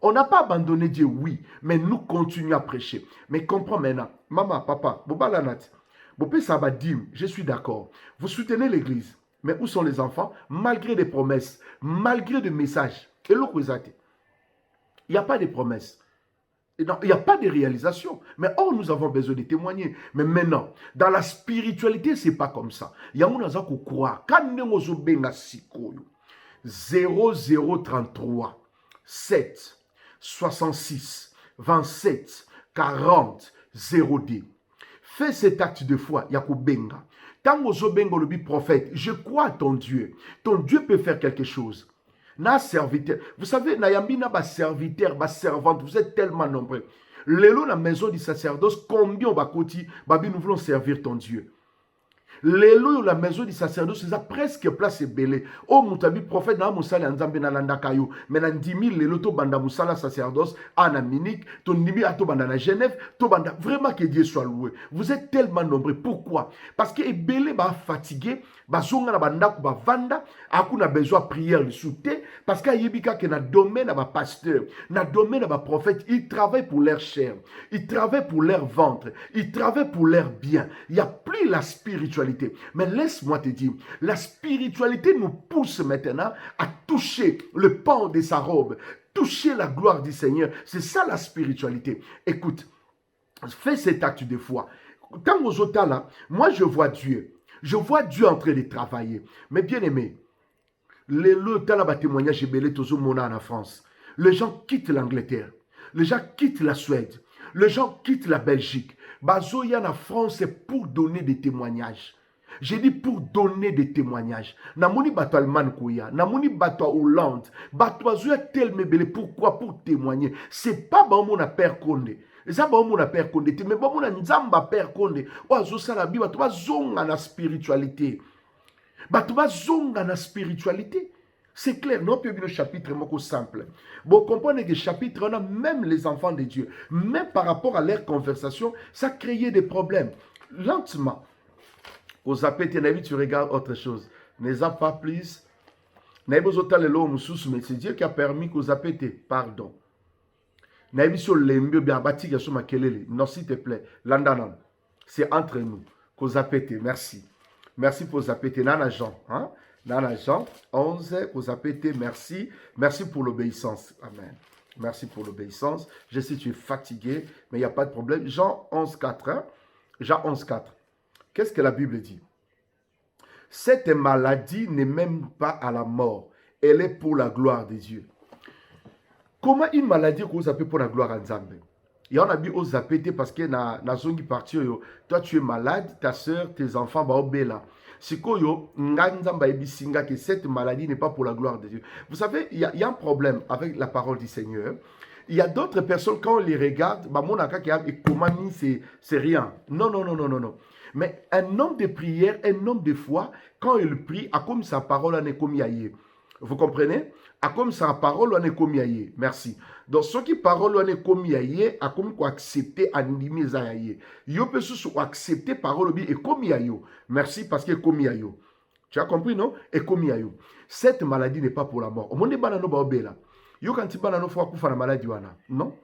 On n'a pas abandonné Dieu, oui, mais nous continuons à prêcher. Mais comprends maintenant, maman, papa, Bobalanat, Bopé Sabadim, je suis d'accord. Vous soutenez l'église, mais où sont les enfants? Malgré des promesses, malgré des messages. Et l'autre, il n'y a pas de promesses. Il n'y a pas de réalisation. Mais or, nous avons besoin de témoigner. Mais maintenant, dans la spiritualité, ce n'est pas comme ça. Il y a un qui croit. Quand nous avons 0033 7 66 27 40 0D. Fais cet acte de foi. Il y a benga. Tant que le prophète, je crois à ton Dieu. Ton Dieu peut faire quelque chose. Na serviteur. Vous savez, Nayambina, ba serviteur, ba servante, vous êtes tellement nombreux. Lélo, la maison du sacerdoce, combien on va côté, babi, nous voulons servir ton Dieu. Lélo, la maison du sacerdoce, c'est presque place belé. Oh, moutabi, prophète, na moussala, nzambe na landa kayo. Mais na 10 000, lélo, to banda moussala sacerdoce, en Amérique, ton nimi à to banda na Genève, to banda. Vraiment que Dieu soit loué. Vous êtes tellement nombreux. Pourquoi? Parce que belé, ba fatigué, ba zonga na banda, ba vanda, akuna besoin de prière le souté, parce qu'il y a un domaine à ma pasteur, un domaine à ma prophète, ils travaillent pour leur chair, ils travaillent pour leur ventre, ils travaillent pour leur bien. Il n'y a plus la spiritualité. Mais laisse-moi te dire, la spiritualité nous pousse maintenant à toucher le pan de sa robe, toucher la gloire du Seigneur. C'est ça la spiritualité. Écoute, fais cet acte de foi. Quand vous êtes là, moi je vois Dieu. Je vois Dieu en train de travailler. Mais bien aimé, le témoignage en France. Les gens quittent l'Angleterre. Les gens quittent la Suède. Les gens quittent la Belgique. Bazoya en France, c'est pour donner des témoignages. J'ai dit pour donner des témoignages. Namoni bato Allemagne koya, namoni bato Hollande, bato azoya tel mebele. Pourquoi? Pour témoigner. C'est pas bon mon père Condé. Ça ba mon père Condé, mais bon mon nzamba père Condé. Oazo sala bi bato bazonga na spiritualité. Bato bazonga na spiritualité. C'est clair, non? Puis le chapitre moko simple. Bon, comprenez que le chapitre, on a même les enfants de Dieu, même par rapport à leur conversation, ça créait des problèmes. Lentement. Aux appétés, tu regardes autre chose. N'es pas plus. Mais c'est Dieu qui a permis qu'aux appétés, pardon. Non, s'il te plaît. Landanon. C'est entre nous. Qu'aux appétés, merci. Merci pour aux appétés. Nana Jean. Hein? Nana Jean 11, aux appétés, merci. Merci pour l'obéissance. Amen. Merci pour l'obéissance. Je sais que tu es fatigué, mais il n'y a pas de problème. Jean 11, 4. Hein? Jean 11, 4. Qu'est-ce que la Bible dit? Cette maladie n'est même pas à la mort. Elle est pour la gloire de Dieu. Comment une maladie que vous appelez pour la gloire à Nzambe? Il y en a bien aux appétés parce que na zongi parti toi tu es malade, ta soeur, tes enfants va au béla. C'est que cette maladie n'est pas pour la gloire de Dieu. Vous savez, il y a un problème avec la parole du Seigneur. Il y a d'autres personnes, quand on les regarde, c'est rien. Non. Mais un homme de prière, un homme de foi, quand il prie, a comme sa parole en est comme yaye. Vous comprenez? A comme sa parole en est comme yaye. Merci. Donc, ce qui parole en est comme yaye, a comme quoi accepter animer yaye. Yo peut se accepter parole et comme yayo. Merci parce que comme yayo. Tu as compris, non? Et comme yayo. Cette maladie n'est pas pour la mort. Au monde banano ba obela. Yo quand tu banano faut kufa na maladie wana. Non?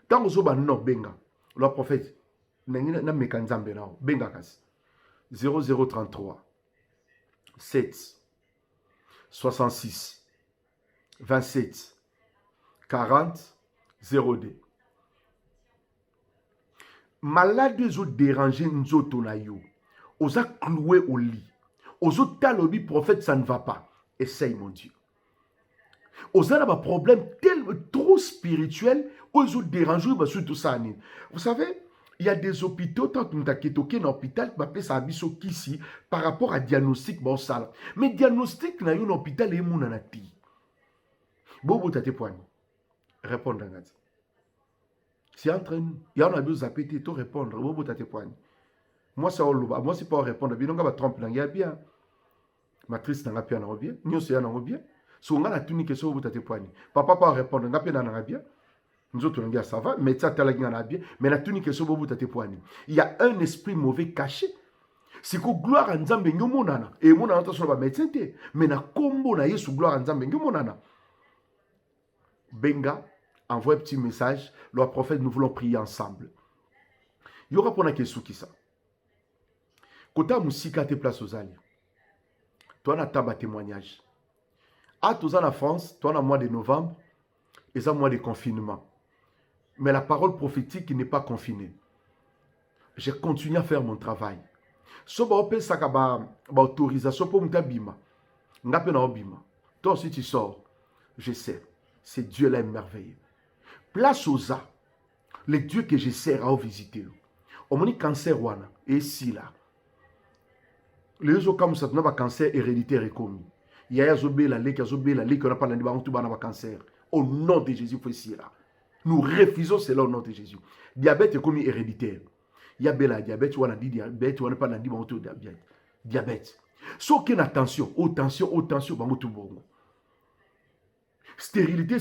Tant que non benga. Le prophète na mekanzambe nao. Benga kasi. 0033 7 66 27 40 0D. Malade ont dérangé nzoto na yo. Osa cloué au lit. Osa talobi prophète ça ne va pas. Essaye mon Dieu. Osa na ba problème tellement trop spirituel Ils ont dérangé, tout ça. Vous savez, il y a des hôpitaux, tant que nous avons un hôpital, ça a ici par rapport à diagnostic. Mais diagnostic, dans un hôpital, il y a un petit. Bon, vous avez point. Répondre. C'est entre nous. Il y a un abus à péter, tout répondre. Bon, vous avez point. Moi, c'est pas répondre. Il y a un trompe, il y a bien. Matrice n'a pas bien. Nous, c'est un bien. Si on a la tunique, c'est vous avez point. Papa pas répondre, il y a bien. Nous autres, ça va, mais ça, bien. Mais la tunique, c'est vous avez point. Il y a un esprit mauvais caché. C'est que gloire à Nzambe nyomonana. Et mon attention va médecin. Mais na combo na yesu gloire à Nzambe nyomonana. Benga, envoie un petit message. Le prophète, nous voulons prier ensemble. Il y aura pour la question qui ça. Kota musika te place aux alliés. Toi, on a témoignage. À tous en France, toi, on a mois de novembre, et ça, mois de confinement. Mais la parole prophétique n'est pas confinée. J'ai continué à faire mon travail. Si vous avez une autorisation pour m'tabima, toi aussi tu sors, je sais, c'est Dieu là merveilleux. Place aux a, le Dieu que je sers à visiter. On m'a dit cancer wana et si là. Les autres comme ça, on a un cancer héréditaire et commis. Il y a la lèque, on n'a pas de cancer. Au nom de Jésus, il faut là. Nous refusons cela au nom de Jésus. Diabète est commis héréditaire. Il y a bel diabète, on a dit diabète, on n'a pas dit diabète. Sauf qu'il y a attention, tension, tout bon. Stérilité.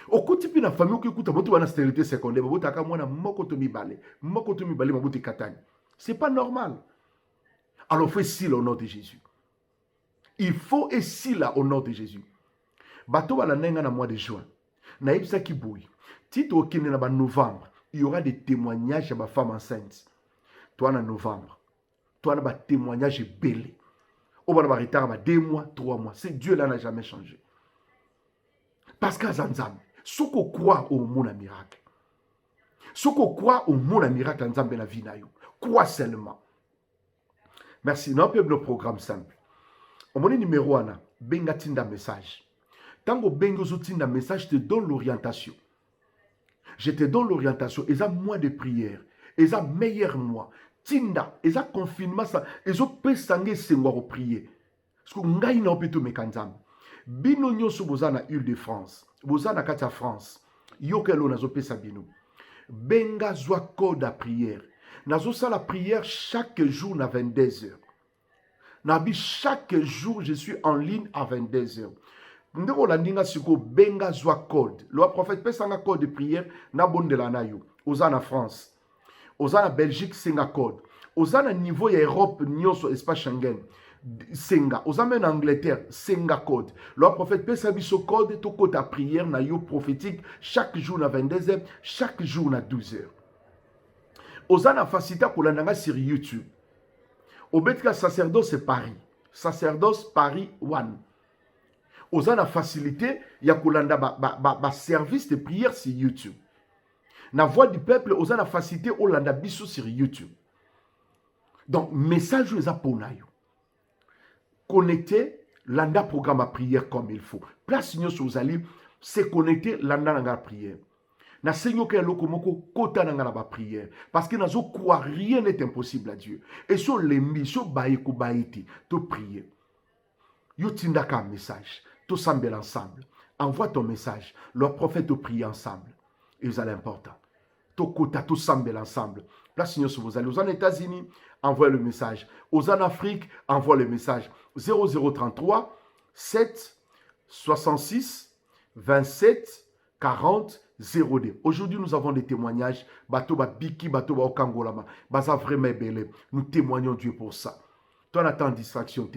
Au côté de la famille qui écoute, on a stérilité secondaire, c'est pas normal. Alors, il faut ici au nom de Jésus. Il faut ici là au nom de Jésus. Bateau à la nenga na mois de juin. Naïbsa qui bouille. Tito qui n'est pas novembre. Il y aura des témoignages à ma femme enceinte. Toi, en novembre, toi, on a des témoignages belés. On va avoir retard 2 mois, 3 mois. C'est Dieu là n'a jamais changé. Parce qu'à Zanzam, ce qu'on croit au monde miracle, ce qu'on croit au monde miracle, Zanzam ben la vie na yo. Quoi seulement. Merci. Nous avons un programme simple. Au moment numéro 1, benga tinda message. Tant que benga tinda message, je te donne l'orientation. Je te donne l'orientation. Et ça, mois de prière. Et ça, meilleur mois. Tinda. Et ça, confinement. Et ça, pesangé, c'est moi au prier. Parce que nous avons un peu de mécanisme. Bino nyoso bozana Île de France. Bozana Katia France. Yokelo nazo pesa bino. Benga zwa code à prière. Nazo sa la prière chaque jour na 22 heures. Nabi chaque jour je suis en ligne à 22 heures. Ndeko la ninga siko benga zwa code. Le prophète pesanga code de prière na bonde la nayo. Ozana France. Ozana Belgique senga code. Ozana niveau ya Europe nyoso espace Schengen. Senga. Ozana en Angleterre senga code. Le prophète pesa biso code to code à prière na yo prophétique chaque jour na 22 heures, chaque jour na 12 heures. Ozana facilité pour la sur YouTube. Obetka sacerdoce Paris. Sacerdoce Paris 1. Ozana facilité, il y a service de prière sur YouTube. La voix du peuple, ozana facilité, Olanda biso sur YouTube. Donc, message aux aponayo. Connecter l'anda programme à prière comme il faut. Place nous sur ali, c'est connecter l'anda à prière. Na senyo ke lokomoko kota na ngala ba prière parce que nazo quoi rien n'est impossible à Dieu. Et sur les missions baïko baïti, to prier. Yo tindaka message, to sambel ensemble. Envoie ton message, leur prophète te prie ensemble. Et c'est important. To kota to sambel ensemble. Place nous sur vous allez aux États-Unis, envoie le message. Aux en Afrique, envoie le message 0033 7 66 27 40 0D. Aujourd'hui, nous avons des témoignages. Batoba Biki, Batoba Okangolama. Baza vraiment belé. Nous témoignons Dieu pour ça. Toi, on attend distraction.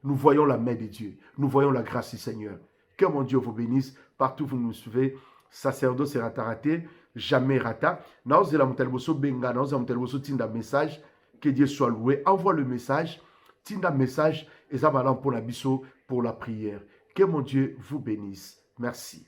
Nous voyons la main de Dieu. Nous voyons la grâce du Seigneur. Que mon Dieu vous bénisse. Partout où vous nous suivez. Sacerdoce sera raté. Jamais rata. Naoze la mutelboso benga. Naoze la mutelboso tinda message. Que Dieu soit loué. Envoie le message. Tinda message. Et ça va pour la biso pour la prière. Que mon Dieu vous bénisse. Merci.